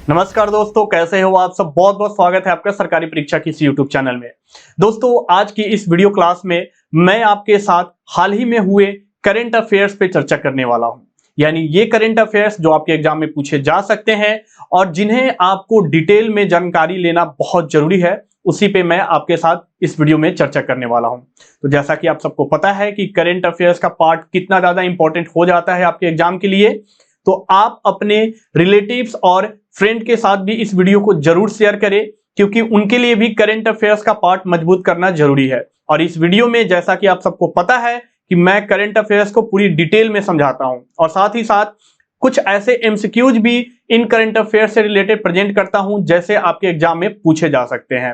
नमस्कार दोस्तों, कैसे हो आप सब। बहुत बहुत स्वागत है आपका सरकारी परीक्षा की इस यूट्यूब चैनल में। दोस्तों, आज की इस वीडियो क्लास में मैं आपके साथ हाल ही में हुए करंट अफेयर्स पे चर्चा करने वाला हूं। यानी ये करंट अफेयर्स जो आपके एग्जाम में पूछे जा सकते हैं और जिन्हें आपको डिटेल में जानकारी लेना बहुत जरूरी है, उसी पे मैं आपके साथ इस वीडियो में चर्चा करने वाला हूं। तो जैसा कि आप सबको पता है कि करंट अफेयर्स का पार्ट कितना ज्यादा इंपॉर्टेंट हो जाता है आपके एग्जाम के लिए, तो आप अपने रिलेटिव्स और फ्रेंड के साथ भी इस वीडियो को जरूर शेयर करें, क्योंकि उनके लिए भी करंट अफेयर्स का पार्ट मजबूत करना जरूरी है। और इस वीडियो में जैसा कि आप सबको पता है कि मैं करंट अफेयर्स को पूरी डिटेल में समझाता हूं और साथ ही साथ कुछ ऐसे एमसीक्यूज भी इन करंट अफेयर्स से रिलेटेड प्रेजेंट करता हूं जैसे आपके एग्जाम में पूछे जा सकते हैं।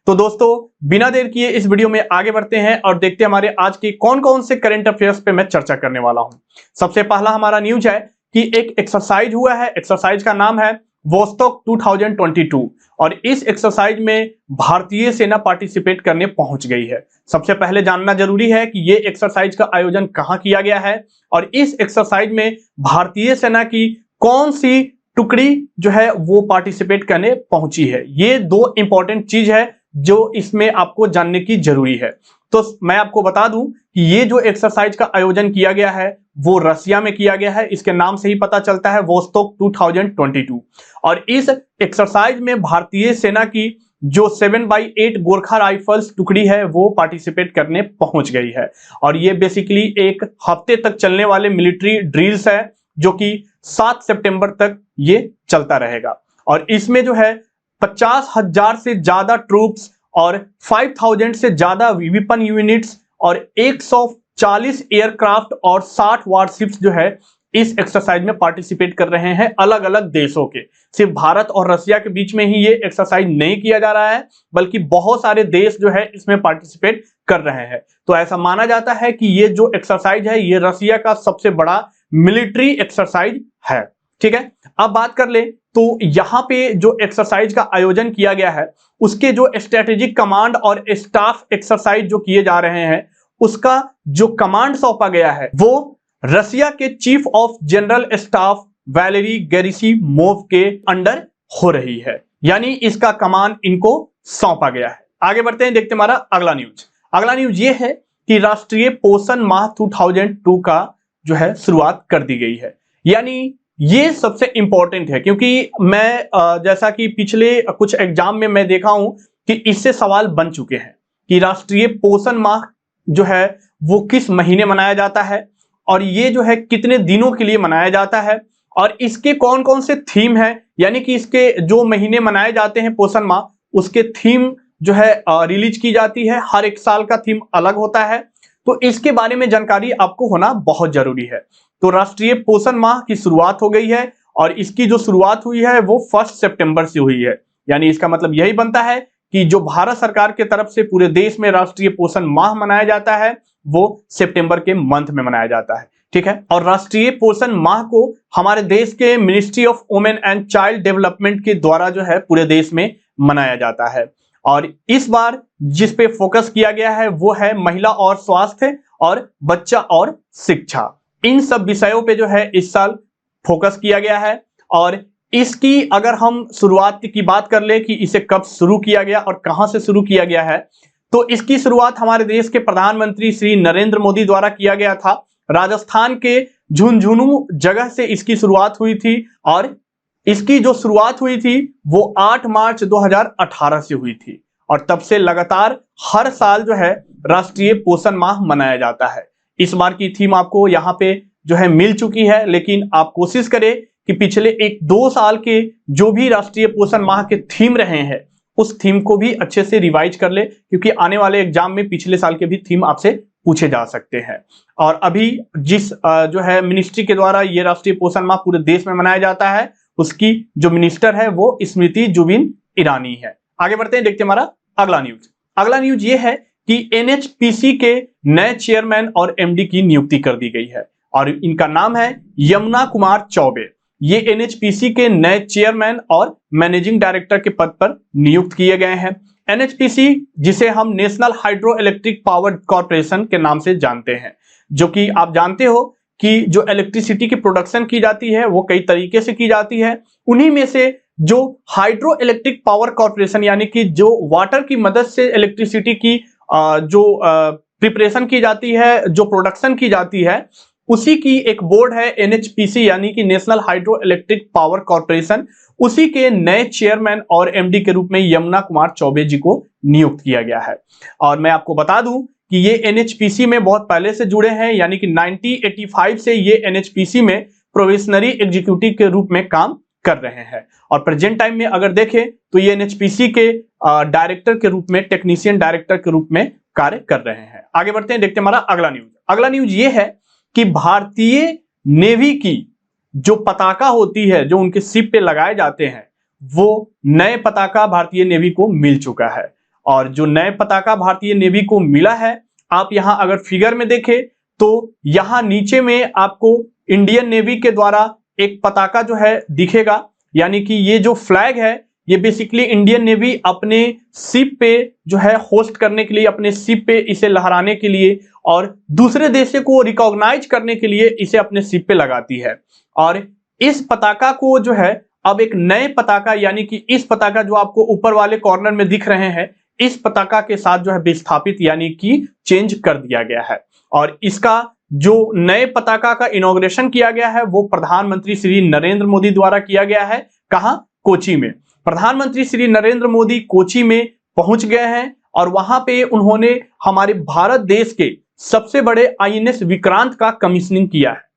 तो दोस्तों, बिना देर किए इस वीडियो में आगे बढ़ते हैं और देखते हैं हमारे आज के कौन कौन से करंट अफेयर्स पे मैं चर्चा करने वाला हूं। सबसे पहला हमारा न्यूज है कि एक एक्सरसाइज हुआ है। एक्सरसाइज का नाम है वोस्टॉक 2022 और इस एक्सरसाइज में भारतीय सेना पार्टिसिपेट करने पहुंच गई है। सबसे पहले जानना जरूरी है कि ये एक्सरसाइज का आयोजन कहां किया गया है और इस एक्सरसाइज में भारतीय सेना की कौन सी टुकड़ी जो है वो पार्टिसिपेट करने पहुंची है। ये दो इंपॉर्टेंट चीज है जो इसमें आपको जानने की जरूरी है। तो मैं आपको बता दूं कि ये जो एक्सरसाइज का आयोजन किया गया है वो रसिया में किया गया है। इसके नाम से ही पता चलता है, वोस्टॉक 2022। और इस एक्सरसाइज में भारतीय सेना की जो 7x8 गोरखा राइफल्स टुकड़ी है वो पार्टिसिपेट करने पहुंच गई है। और ये बेसिकली एक हफ्ते तक चलने वाले मिलिट्री ड्रिल्स है जो कि 7 सितंबर तक ये चलता रहेगा। और इसमें जो है 50,000 से ज्यादा ट्रूप्स और 5,000 से ज्यादा वेपन यूनिट्स और 140 एयरक्राफ्ट और 60 वारशिप्स जो है इस एक्सरसाइज में पार्टिसिपेट कर रहे हैं अलग अलग देशों के। सिर्फ भारत और रसिया के बीच में ही ये एक्सरसाइज नहीं किया जा रहा है, बल्कि बहुत सारे देश जो है इसमें पार्टिसिपेट कर रहे हैं। तो ऐसा माना जाता है कि ये जो एक्सरसाइज है ये रसिया का सबसे बड़ा मिलिट्री एक्सरसाइज है। ठीक है, अब बात कर ले तो यहां पे जो एक्सरसाइज का आयोजन किया गया है उसके जो स्ट्रेटेजिक कमांड और स्टाफ एक्सरसाइज जो किए जा रहे हैं उसका जो कमांड सौंपा गया है वो रसिया के chief of general staff Valery Gerasimov के अंडर हो रही है। यानी इसका कमांड इनको सौंपा गया है। आगे बढ़ते हैं, देखते हैं हमारा अगला न्यूज। अगला न्यूज ये है कि राष्ट्रीय पोषण माह 2002 का जो है शुरुआत कर दी गई है। यानी ये सबसे इंपॉर्टेंट है क्योंकि मैं जैसा कि पिछले कुछ एग्जाम में मैं देखा हूं कि इससे सवाल बन चुके हैं कि राष्ट्रीय पोषण माह जो है वो किस महीने मनाया जाता है और ये जो है कितने दिनों के लिए मनाया जाता है और इसके कौन कौन से थीम है। यानी कि इसके जो महीने मनाए जाते हैं पोषण माह उसके थीम जो है रिलीज की जाती है। हर एक साल का थीम अलग होता है, तो इसके बारे में जानकारी आपको होना बहुत जरूरी है। तो राष्ट्रीय पोषण माह की शुरुआत हो गई है और इसकी जो शुरुआत हुई है वो 1 सितंबर से हुई है। यानी इसका मतलब यही बनता है कि जो भारत सरकार के तरफ से पूरे देश में राष्ट्रीय पोषण माह मनाया जाता है वो सितंबर के मंथ में मनाया जाता है। ठीक है, और राष्ट्रीय पोषण माह को हमारे देश के ministry of women and child development के द्वारा जो है पूरे देश में मनाया जाता है। और इस बार जिस पे फोकस किया गया है वो है महिला और स्वास्थ्य और बच्चा और शिक्षा। इन सब विषयों पे जो है इस साल फोकस किया गया है। और इसकी अगर हम शुरुआत की बात कर ले कि इसे कब शुरू किया गया और कहां से शुरू किया गया है, तो इसकी शुरुआत हमारे देश के प्रधानमंत्री श्री नरेंद्र मोदी द्वारा किया गया था। राजस्थान के झुंझुनू जगह से इसकी शुरुआत हुई थी और इसकी जो शुरुआत हुई थी वो 8 मार्च 2018 से हुई थी और तब से लगातार हर साल जो है राष्ट्रीय पोषण माह मनाया जाता है। इस बार की थीम आपको यहाँ पे जो है मिल चुकी है, लेकिन आप कोशिश करें कि पिछले 1-2 साल के जो भी राष्ट्रीय पोषण माह के थीम रहे हैं उस थीम को भी अच्छे से रिवाइज कर ले, क्योंकि आने वाले एग्जाम में पिछले साल के भी थीम आपसे पूछे जा सकते हैं। और अभी जिस जो है मिनिस्ट्री के द्वारा ये राष्ट्रीय पोषण माह पूरे देश में मनाया जाता है उसकी जो मिनिस्टर है वो स्मृति जुबिन ईरानी है। आगे बढ़ते हैं, देखते हैं हमारा अगला न्यूज। अगला न्यूज ये है कि एनएचपीसी के नए चेयरमैन और एमडी की नियुक्ति कर दी गई है और इनका नाम है यमुना कुमार चौबे। ये एनएचपीसी के नए चेयरमैन और मैनेजिंग डायरेक्टर के पद पर नियुक्त किए गए हैं। एनएचपीसी जिसे हम national hydro electric power corporation के नाम से जानते हैं, जो कि आप जानते हो कि जो इलेक्ट्रिसिटी की प्रोडक्शन की जाती है वो कई तरीके से की जाती है। उन्हीं में से जो हाइड्रो इलेक्ट्रिक पावर कॉर्पोरेशन यानी कि जो वाटर की मदद से इलेक्ट्रिसिटी की जो प्रिपरेशन की जाती है, जो प्रोडक्शन की जाती है, उसी की एक बोर्ड है एनएचपीसी यानी कि national hydro electric power corporation. उसी के नए चेयरमैन और एमडी के रूप में यमुना कुमार चौबे जी को नियुक्त किया गया है। और मैं आपको बता दूं कि ये एनएचपीसी में बहुत पहले से जुड़े हैं, यानी कि 1985 से ये एनएचपीसी में प्रोबेशनरी एग्जीक्यूटिव के रूप में काम कर रहे हैं। और प्रेजेंट टाइम में अगर देखें तो ये एनएचपीसी के डायरेक्टर के रूप में, टेक्नीशियन डायरेक्टर के रूप में कार्य कर रहे हैं। आगे बढ़ते हैं, देखते हैं हमारा अगला न्यूज। अगला न्यूज ये है कि भारतीय नेवी की जो पताका होती है, जो उनके शिप पे लगाए जाते हैं, वो नए पताका भारतीय नेवी को मिल चुका है। और जो नए पताका भारतीय नेवी को मिला है, आप यहां अगर फिगर में देखें तो यहां नीचे में आपको इंडियन नेवी के द्वारा एक पताका जो है दिखेगा, यानी कि ये जो फ्लैग है ये बेसिकली इंडियन नेवी अपने शिप पे जो है होस्ट करने के लिए, अपने शिप पे इसे लहराने के लिए और दूसरे देश को रिकॉग्नाइज करने के लिए इसे अपने शिप पे लगाती है। और इस पताका को जो है अब एक नए पताका, यानी कि इस पताका जो आपको ऊपर वाले कॉर्नर में दिख रहे हैं, इस पताका के साथ जो है विस्थापित यानी कि चेंज कर दिया गया है। और इसका जो नए पताका का इनॉग्रेशन किया गया है वो प्रधानमंत्री श्री नरेंद्र मोदी द्वारा किया गया है। कहां? कोची में। प्रधानमंत्री श्री नरेंद्र मोदी कोची में पहुंच गए हैं और वहां पे उन्होंने हमारे भारत देश के सबसे बड़े आईएनएस विक्रांत का कमीशनिंग किया है।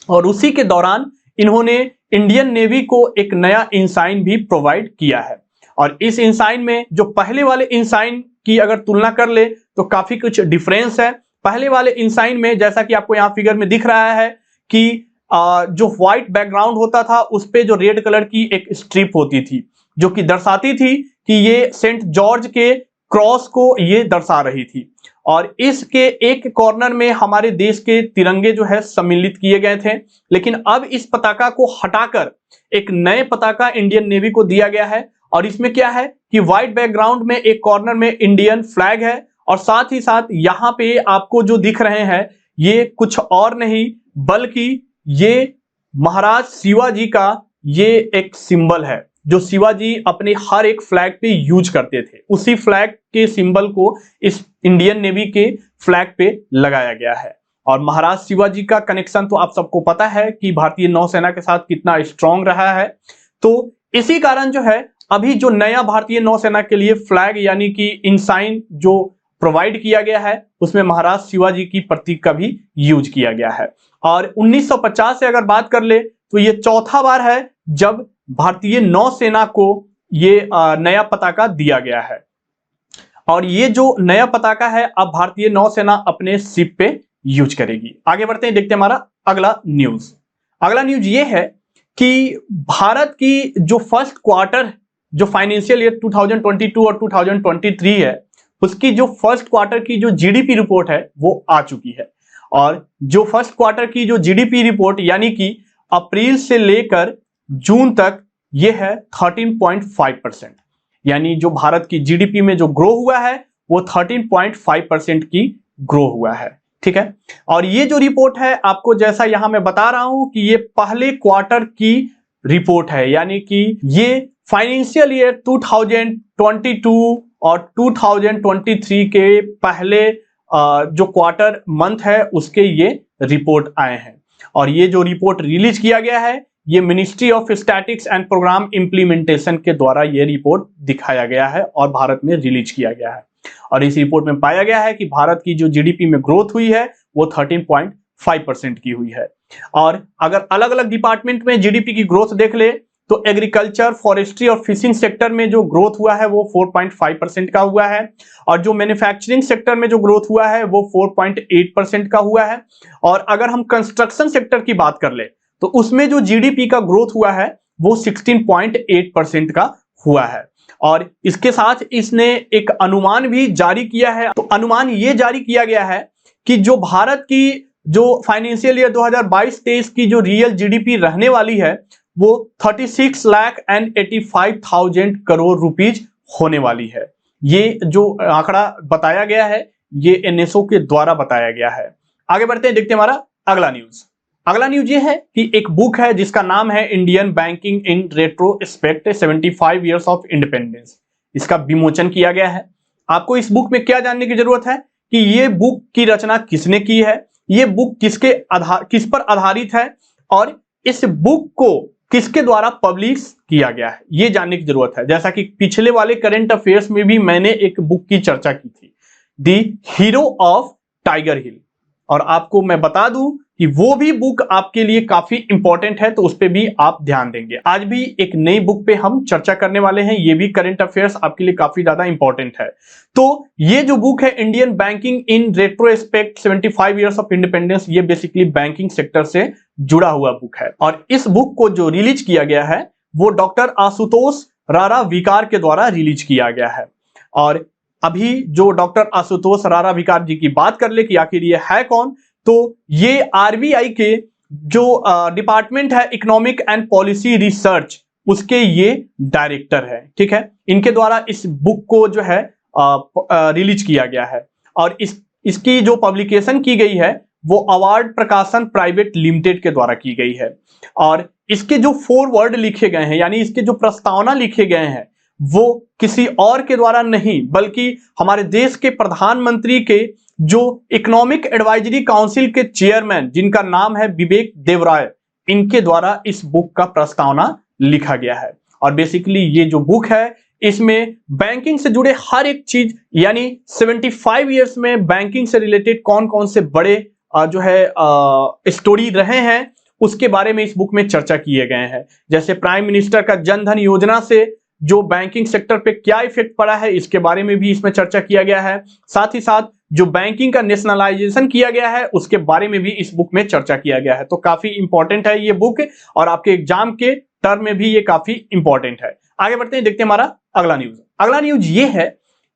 और उसी के दौरान इन्होंने इंडियन नेवी को एक नया इंसाइन भी प्रोवाइड किया है। और इस इंसाइन में जो पहले वाले इंसाइन की अगर तुलना कर ले तो काफी कुछ डिफरेंस है। पहले वाले इंसाइन में जैसा कि आपको यहां फिगर में दिख रहा है कि जो व्हाइट बैकग्राउंड होता था उस पे जो रेड कलर की एक स्ट्रिप होती थी, जो कि दर्शाती थी कि ये सेंट जॉर्ज के क्रॉस को ये दर्शा रही थी। और इसके एक कॉर्नर में हमारे देश के तिरंगे जो है सम्मिलित किए गए थे। लेकिन अब इस पताका को हटाकर एक नए पताका इंडियन नेवी को दिया गया है। और इसमें क्या है कि व्हाइट बैकग्राउंड में एक कॉर्नर में इंडियन फ्लैग है और साथ ही साथ यहां पे आपको जो दिख रहे हैं ये कुछ और नहीं बल्कि ये महाराज शिवाजी का ये एक सिंबल है, जो शिवाजी अपने हर एक फ्लैग पे यूज करते थे। उसी फ्लैग के सिंबल को इस इंडियन नेवी के फ्लैग पे लगाया गया है। और महाराज शिवाजी का कनेक्शन तो आप सबको पता है कि भारतीय नौसेना के साथ कितना स्ट्रांग रहा है। तो इसी कारण जो है अभी जो नया भारतीय नौसेना के लिए फ्लैग यानी कि इंसाइन जो प्रोवाइड किया गया है उसमें महाराज शिवाजी की प्रतीक का भी यूज किया गया है। और 1950 से अगर बात कर ले तो ये चौथा बार है जब भारतीय नौसेना को ये नया पताका दिया गया है। और ये जो नया पताका है अब भारतीय नौसेना अपने शिप पे यूज करेगी। आगे बढ़ते हैं, देखते हैं हमारा अगला न्यूज। अगला न्यूज ये है कि भारत की जो फर्स्ट क्वार्टर, जो फाइनेंशियल ईयर 2022 और 2023 है, उसकी जो फर्स्ट क्वार्टर की जो जीडीपी रिपोर्ट है वो आ चुकी है। और जो फर्स्ट क्वार्टर की जो जीडीपी रिपोर्ट यानी कि अप्रैल से लेकर जून तक ये है 13.5%, यानी जो भारत की जीडीपी में जो ग्रो हुआ है वो 13.5% की ग्रो हुआ है। ठीक है। और ये जो रिपोर्ट है आपको जैसा यहां मैं बता रहा हूं कि ये पहले क्वार्टर की रिपोर्ट है, यानी कि ये फाइनेंशियल ईयर 2022 और 2023 के पहले जो क्वार्टर मंथ है उसके ये रिपोर्ट आए हैं। और ये जो रिपोर्ट रिलीज किया गया है ये ministry of statistics and programme implementation के द्वारा ये रिपोर्ट दिखाया गया है और भारत में रिलीज किया गया है। और इस रिपोर्ट में पाया गया है कि भारत की जो जीडीपी में ग्रोथ हुई है वो 13.5% की हुई है। और अगर अलग अलग डिपार्टमेंट में जीडीपी की ग्रोथ देख ले तो एग्रीकल्चर, फॉरेस्ट्री और फिशिंग सेक्टर में जो ग्रोथ हुआ है वो 4.5% का हुआ है। और जो मैन्युफैक्चरिंग सेक्टर में जो ग्रोथ हुआ है वो 4.8% का हुआ है। और अगर हम कंस्ट्रक्शन सेक्टर की बात कर ले तो उसमें जो जीडीपी का ग्रोथ हुआ है वो 16.8% का हुआ है। और इसके साथ इसने एक अनुमान भी जारी किया है। तो अनुमान ये जारी किया गया है कि जो भारत की जो फाइनेंशियल ईयर 2022-23 की जो रियल जीडीपी रहने वाली है वो 36,85,000 करोड़ रुपीज होने वाली है। ये जो आंकड़ा बताया गया है ये एनएसओ के द्वारा बताया गया है। आगे बढ़ते हैं, देखते हैं हमारा अगला न्यूज। अगला न्यूज ये है कि एक बुक है जिसका नाम है Indian banking in retrospect 75 years of independence. इसका विमोचन किया गया है। आपको इस बुक में क्या जानने की जरूरत है कि ये बुक की रचना किसने की है, ये बुक किस पर आधारित है और इस बुक को किसके द्वारा पब्लिश किया गया है, ये जानने की जरूरत है। जैसा कि पिछले वाले करंट अफेयर्स में भी मैंने एक बुक की चर्चा की थी, द हीरो ऑफ टाइगर हिल, और आपको मैं बता दूं कि वो भी बुक आपके लिए काफी इंपॉर्टेंट है, तो उस पर भी आप ध्यान देंगे। आज भी एक नई बुक पे हम चर्चा करने वाले हैं, ये भी करंट अफेयर्स आपके लिए काफी ज्यादा इंपॉर्टेंट है। तो ये जो बुक है Indian banking in retrospect 75 years of independence, ये बेसिकली बैंकिंग सेक्टर से जुड़ा हुआ बुक है। और इस बुक को जो रिलीज किया गया है वो डॉक्टर आशुतोष राराविकार के द्वारा रिलीज किया गया है। और अभी जो डॉक्टर आशुतोष राराविकार जी की बात कर ले कि आखिर ये है कौन, तो ये आरबीआई के जो डिपार्टमेंट है इकोनॉमिक एंड पॉलिसी रिसर्च, उसके ये डायरेक्टर है। ठीक है, इनके द्वारा इस बुक को जो है रिलीज किया गया है। और इसकी जो पब्लिकेशन की गई है वो अवार्ड प्रकाशन प्राइवेट लिमिटेड के द्वारा की गई है। और इसके जो फॉरवर्ड लिखे गए हैं, यानी इसके जो प्रस्तावना लिखे गए हैं, वो किसी और के द्वारा नहीं बल्कि हमारे देश के प्रधानमंत्री के जो इकोनॉमिक एडवाइजरी काउंसिल के चेयरमैन, जिनका नाम है विवेक देवराय, इनके द्वारा इस बुक का प्रस्तावना लिखा गया है। और बेसिकली ये जो बुक है इसमें बैंकिंग से जुड़े हर एक चीज, यानी 75 ईयर्स में बैंकिंग से रिलेटेड कौन कौन से बड़े जो है स्टोरी रहे हैं, उसके बारे में इस बुक में चर्चा किए गए हैं। जैसे प्राइम मिनिस्टर का जन धन योजना से जो बैंकिंग सेक्टर पे क्या इफेक्ट पड़ा है, इसके बारे में भी इसमें चर्चा किया गया है। साथ ही साथ जो बैंकिंग का नेशनलाइजेशन किया गया है उसके बारे में भी इस बुक में चर्चा किया गया है। तो काफी इंपॉर्टेंट है ये बुक, और आपके एग्जाम के टर्म में भी ये काफी इंपॉर्टेंट है। आगे बढ़ते हैं, देखते हैं हमारा अगला न्यूज। अगला न्यूज ये है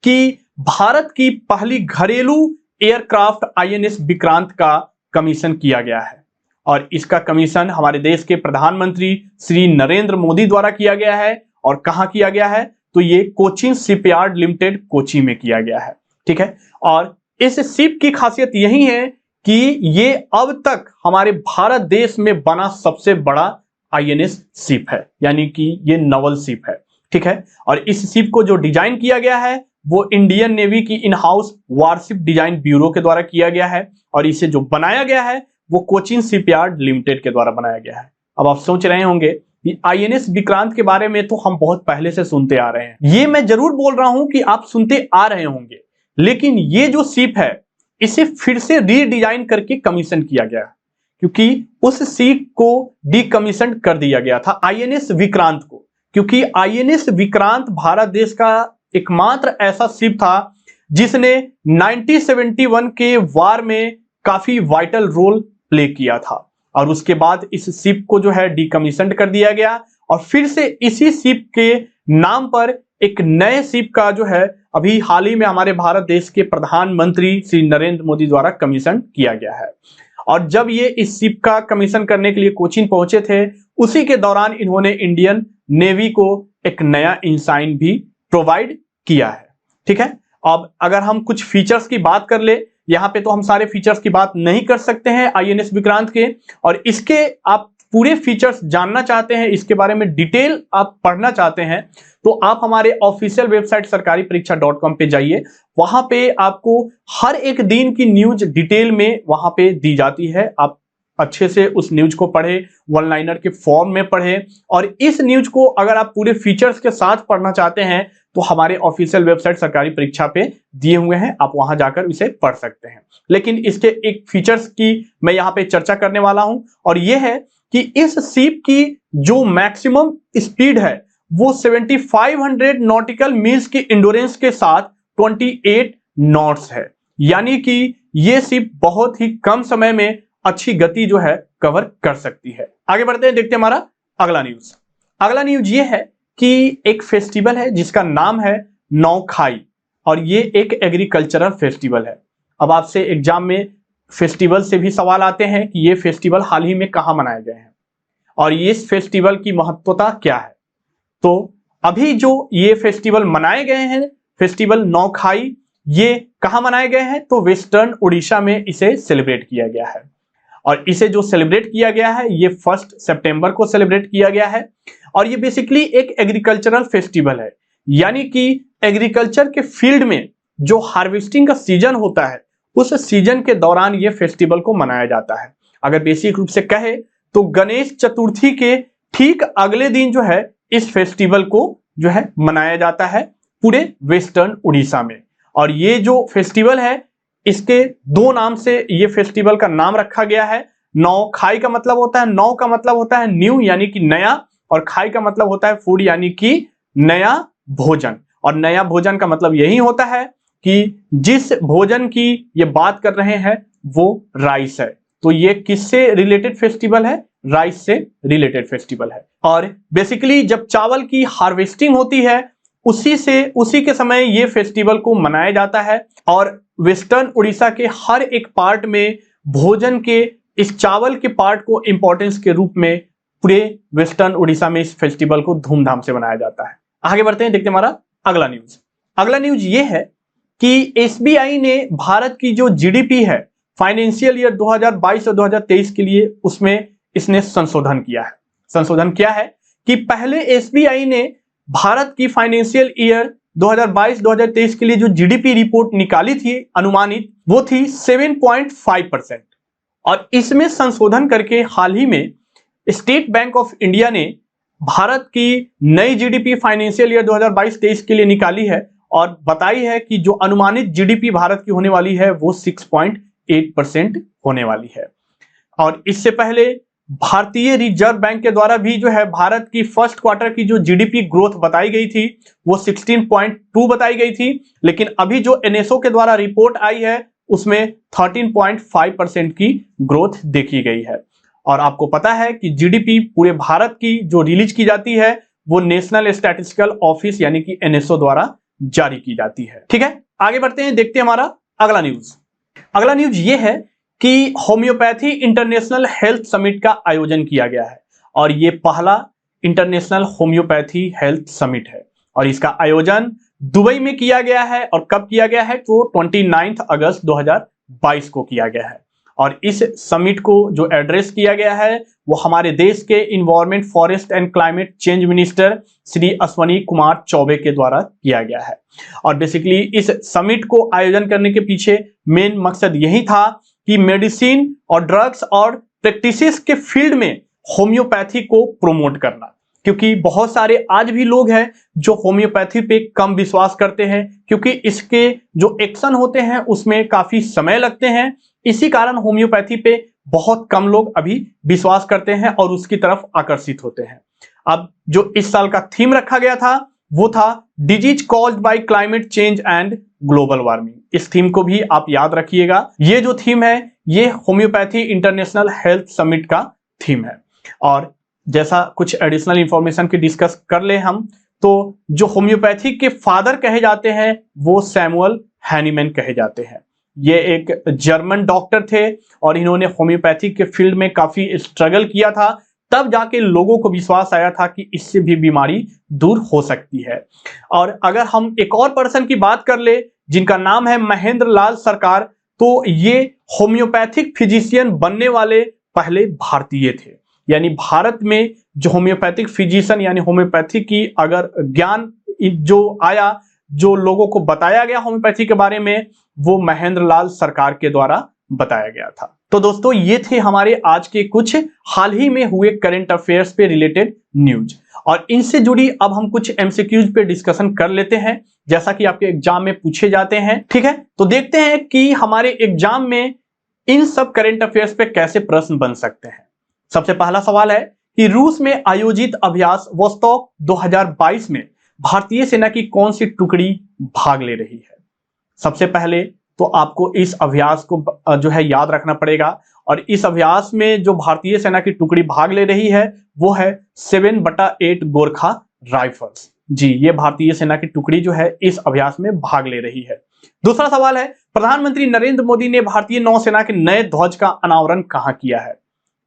कि भारत की पहली घरेलू एयरक्राफ्ट आईएनएस विक्रांत का कमीशन किया गया है। और इसका कमीशन हमारे देश के प्रधानमंत्री श्री नरेंद्र मोदी द्वारा किया गया है। और कहां किया गया है, तो ये कोचिन शिपयार्ड लिमिटेड कोची में किया गया है। ठीक है, और इस शिप की खासियत यही है कि ये अब तक हमारे भारत देश में बना सबसे बड़ा आईएनएस शिप है, यानी कि ये नवल शिप है। ठीक है, और इस शिप को जो डिजाइन किया गया है वो इंडियन नेवी की in house warship design bureau के द्वारा किया गया है। और इसे जो बनाया गया है वो कोचिन शिपयार्ड लिमिटेड के द्वारा बनाया गया है। अब आप सोच रहे होंगे कि आईएनएस विक्रांत के बारे में तो हम बहुत पहले से सुनते आ रहे हैं, ये मैं जरूर बोल रहा हूं कि आप सुनते आ रहे होंगे, लेकिन ये जो शिप है इसे फिर से रीडिजाइन करके कमीशन किया गया, क्योंकि उस शिप को डीकमीशन कर दिया गया था आईएनएस विक्रांत को। क्योंकि आईएनएस विक्रांत भारत देश का एकमात्र ऐसा शिप था जिसने 1971 के वार में काफी वाइटल रोल प्ले किया था। और उसके बाद इस शिप को जो है डीकमीशन कर दिया गया, और फिर से इसी शिप के नाम पर एक नए शिप का जो है अभी हाल ही में हमारे भारत देश के प्रधानमंत्री श्री नरेंद्र मोदी द्वारा कमीशन किया गया है। और जब ये इस शिप का कमीशन करने के लिए कोचीन पहुंचे थे, उसी के दौरान इन्होंने इंडियन नेवी को एक नया इंसाइन भी प्रोवाइड किया है। ठीक है, अब अगर हम कुछ फीचर्स की बात कर ले, यहाँ पे तो हम सारे फीचर्स की बात नहीं कर सकते हैं आईएनएस विक्रांत के, और इसके आप पूरे फीचर्स जानना चाहते हैं, इसके बारे में डिटेल आप पढ़ना चाहते हैं, तो आप हमारे ऑफिशियल वेबसाइट sarkaripariksha.com पे जाइए। वहां पे आपको हर एक दिन की न्यूज डिटेल में वहां पे दी जाती है। आप अच्छे से उस न्यूज को पढ़े, वन लाइनर के फॉर्म में पढ़े, और इस न्यूज को अगर आप पूरे फीचर्स के साथ पढ़ना चाहते हैं तो हमारे ऑफिशियल वेबसाइट सरकारी परीक्षा पे दिए हुए हैं, आप वहां जाकर इसे पढ़ सकते हैं। लेकिन इसके एक फीचर्स की मैं यहाँ पे चर्चा करने वाला हूं, और यह है कि इस शिप की जो मैक्सिमम स्पीड है वो 7500 नॉटिकल मील्स की इंडोरेंस के साथ 28 नॉट्स है। यानी कि ये शिप बहुत ही कम समय में अच्छी गति जो है कवर कर सकती है। आगे बढ़ते हैं, देखते हैं हमारा अगला न्यूज। अगला न्यूज ये है कि एक फेस्टिवल है जिसका नाम है नौखाई, और ये एक एग्रीकल्चरल फेस्टिवल है। अब आपसे एग्जाम में फेस्टिवल से भी सवाल आते हैं कि ये फेस्टिवल हाल ही में कहां मनाए गए हैं और इस फेस्टिवल की महत्वता क्या है। तो अभी जो ये फेस्टिवल मनाए गए हैं, फेस्टिवल नौखाई, ये कहां मनाए गए हैं, तो वेस्टर्न उड़ीसा में इसे सेलिब्रेट किया गया है। और इसे जो सेलिब्रेट किया गया है ये 1 सितंबर को सेलिब्रेट किया गया है। और ये बेसिकली एक एग्रीकल्चरल फेस्टिवल है, यानी कि एग्रीकल्चर के फील्ड में जो हार्वेस्टिंग का सीजन होता है उस सीजन के दौरान ये फेस्टिवल को मनाया जाता है। अगर बेसिक रूप से कहे तो गणेश चतुर्थी के ठीक अगले दिन जो है इस फेस्टिवल को जो है मनाया जाता है पूरे वेस्टर्न उड़ीसा में। और ये जो फेस्टिवल है इसके दो नाम से ये फेस्टिवल का नाम रखा गया है। नौ खाई का मतलब होता है, नौ का मतलब होता है न्यू यानी कि नया, और खाई का मतलब होता है फूड यानी कि नया भोजन। और नया भोजन का मतलब यही होता है कि जिस भोजन की ये बात कर रहे हैं वो राइस है। तो ये किससे रिलेटेड फेस्टिवल है? राइस से रिलेटेड फेस्टिवल है। और बेसिकली जब चावल की हार्वेस्टिंग होती है उसी के समय ये फेस्टिवल को मनाया जाता है। और वेस्टर्न उड़ीसा के हर एक पार्ट में भोजन के इस चावल के पार्ट को इंपॉर्टेंस के रूप में पूरे वेस्टर्न उड़ीसा में इस फेस्टिवल को धूमधाम से मनाया जाता है। आगे बढ़ते हैं, देखते हैं हमारा अगला न्यूज। अगला न्यूज ये है कि एसबीआई ने भारत की जो जीडीपी है फाइनेंशियल ईयर 2022 और 2023 के लिए उसमें इसने संशोधन किया है। संशोधन क्या है कि पहले एसबीआई ने भारत की फाइनेंशियल ईयर 2022-2023 के लिए जो जीडीपी रिपोर्ट निकाली थी अनुमानित, वो थी 7.5%। और इसमें संशोधन करके हाल ही में स्टेट बैंक ऑफ इंडिया ने भारत की नई जीडीपी फाइनेंशियल ईयर 2022-23 के लिए निकाली है और बताई है कि जो अनुमानित जीडीपी भारत की होने वाली है वो 6.8% होने वाली है। और इससे पहले भारतीय रिजर्व बैंक के द्वारा भी जो है भारत की फर्स्ट क्वार्टर की जो जीडीपी ग्रोथ बताई गई थी वो 16.2 बताई गई थी, लेकिन अभी जो एनएसओ के द्वारा रिपोर्ट आई है उसमें 13.5% की ग्रोथ देखी गई है। और आपको पता है कि जीडीपी पूरे भारत की जो रिलीज की जाती है वो नेशनल स्टैटिस्टिकल ऑफिस यानी कि एनएसओ द्वारा जारी की जाती है। ठीक है, आगे बढ़ते हैं, देखते हैं हमारा अगला न्यूज। अगला न्यूज ये है कि होम्योपैथी इंटरनेशनल हेल्थ समिट का आयोजन किया गया है और ये पहला इंटरनेशनल होम्योपैथी हेल्थ समिट है। और इसका आयोजन दुबई में किया गया है। और कब किया गया है? तो 29 अगस्त 2022 को किया गया है। और इस समिट को जो एड्रेस किया गया है वो हमारे देश के environment, forest and climate change minister Shri Ashwani Kumar Choubey के द्वारा किया गया है। और बेसिकली इस समिट को आयोजन करने के पीछे मेन मकसद यही था कि मेडिसिन और ड्रग्स और प्रैक्टिसेस के फील्ड में होम्योपैथी को प्रमोट करना, क्योंकि बहुत सारे आज भी लोग हैं जो होम्योपैथी पे कम विश्वास करते हैं क्योंकि इसके जो एक्शन होते हैं उसमें काफी समय लगते हैं। इसी कारण होम्योपैथी पे बहुत कम लोग अभी विश्वास करते हैं और उसकी तरफ आकर्षित होते हैं। अब जो इस साल का थीम रखा गया था वो था disease caused by climate change and global warming. इस थीम को भी आप याद रखिएगा। ये जो थीम है ये होम्योपैथी इंटरनेशनल हेल्थ समिट का थीम है। और जैसा कुछ एडिशनल इंफॉर्मेशन की डिस्कस कर ले हम, तो जो होम्योपैथी के फादर कहे जाते हैं वो सैमुअल हैनीमैन कहे जाते हैं। ये एक जर्मन डॉक्टर थे और इन्होंने होम्योपैथी के फील्ड में काफी स्ट्रगल किया था, तब जाके लोगों को विश्वास आया था कि इससे भी बीमारी दूर हो सकती है। और अगर हम एक और पर्सन की बात कर ले जिनका नाम है महेंद्र लाल सरकार, तो ये होम्योपैथिक फिजिशियन बनने वाले पहले भारतीय थे। यानी भारत में जो होम्योपैथिक फिजिशियन यानी होम्योपैथी की अगर ज्ञान जो आया, जो लोगों को बताया गया होम्योपैथी के बारे में, वो महेंद्र लाल सरकार के द्वारा बताया गया था। तो दोस्तों ये थे हमारे आज के कुछ हाल ही में हुए करंट अफेयर्स पे रिलेटेड न्यूज। और इनसे जुड़ी अब हम कुछ एमसीक्यूज पे डिस्कशन कर लेते हैं जैसा कि आपके एग्जाम में पूछे जाते हैं। ठीक है, तो देखते हैं कि हमारे एग्जाम में इन सब करंट अफेयर्स पे कैसे प्रश्न बन सकते हैं। सबसे पहला सवाल है कि रूस में आयोजित अभ्यास वोस्तोक 2022 में भारतीय सेना की कौन सी टुकड़ी भाग ले रही है? सबसे पहले तो आपको इस अभ्यास को जो है याद रखना पड़ेगा। और इस अभ्यास में जो भारतीय सेना की टुकड़ी भाग ले रही है वो है 7/8 गोरखा राइफल्स। जी, ये भारतीय सेना की टुकड़ी जो है इस अभ्यास में भाग ले रही है। दूसरा सवाल है, प्रधानमंत्री नरेंद्र मोदी ने भारतीय नौसेना के नए ध्वज का अनावरण कहां किया है?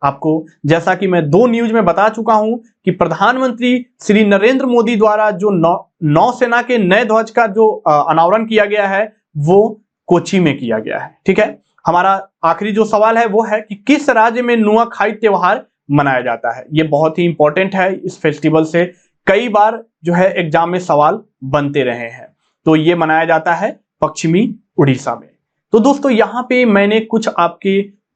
आपको जैसा कि मैं 2 न्यूज में बता चुका हूं कि प्रधानमंत्री श्री नरेंद्र मोदी द्वारा जो नौसेना के नए ध्वज का जो अनावरण किया गया है वो कोची में किया गया है। ठीक है, हमारा आखिरी जो सवाल है वो है कि किस राज्य में नुआखाई त्योहार मनाया जाता है। ये बहुत ही इंपॉर्टेंट है, इस फेस्टिवल से कई बार जो है एग्जाम में सवाल बनते रहे हैं। तो ये मनाया जाता है पश्चिमी उड़ीसा में। तो दोस्तों यहाँ पे मैंने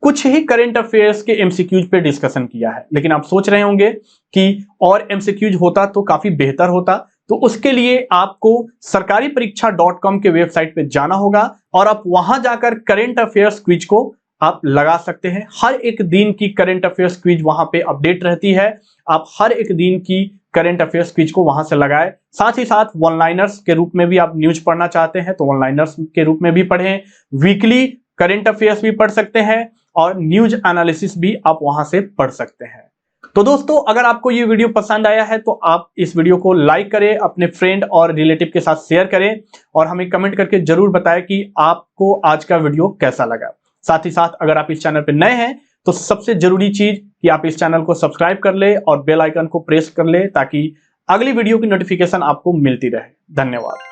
कुछ ही करंट अफेयर्स के एमसीक्यूज पे डिस्कशन किया है, लेकिन आप सोच रहे होंगे कि और एमसीक्यूज होता तो काफी बेहतर होता। तो उसके लिए आपको सरकारी परीक्षा.com के वेबसाइट पे जाना होगा और आप वहां जाकर करंट अफेयर्स क्विज को आप लगा सकते हैं। हर एक दिन की करंट अफेयर्स क्विज वहां पे अपडेट रहती है। आप हर एक दिन की करंट अफेयर्स क्विज को वहां से लगाएं। साथ ही साथ वन लाइनर्स के रूप में भी आप न्यूज पढ़ना चाहते हैं तो वन लाइनर्स के रूप में भी पढ़ें। वीकली करंट अफेयर्स भी पढ़ सकते हैं और न्यूज एनालिसिस भी आप वहां से पढ़ सकते हैं। तो दोस्तों अगर आपको ये वीडियो पसंद आया है तो आप इस वीडियो को लाइक करें, अपने फ्रेंड और रिलेटिव के साथ शेयर करें और हमें कमेंट करके जरूर बताएं कि आपको आज का वीडियो कैसा लगा। साथ ही साथ अगर आप इस चैनल पर नए हैं तो सबसे जरूरी चीज कि आप इस चैनल को सब्सक्राइब कर ले और बेल आइकन को प्रेस कर ले ताकि अगली वीडियो की नोटिफिकेशन आपको मिलती रहे। धन्यवाद।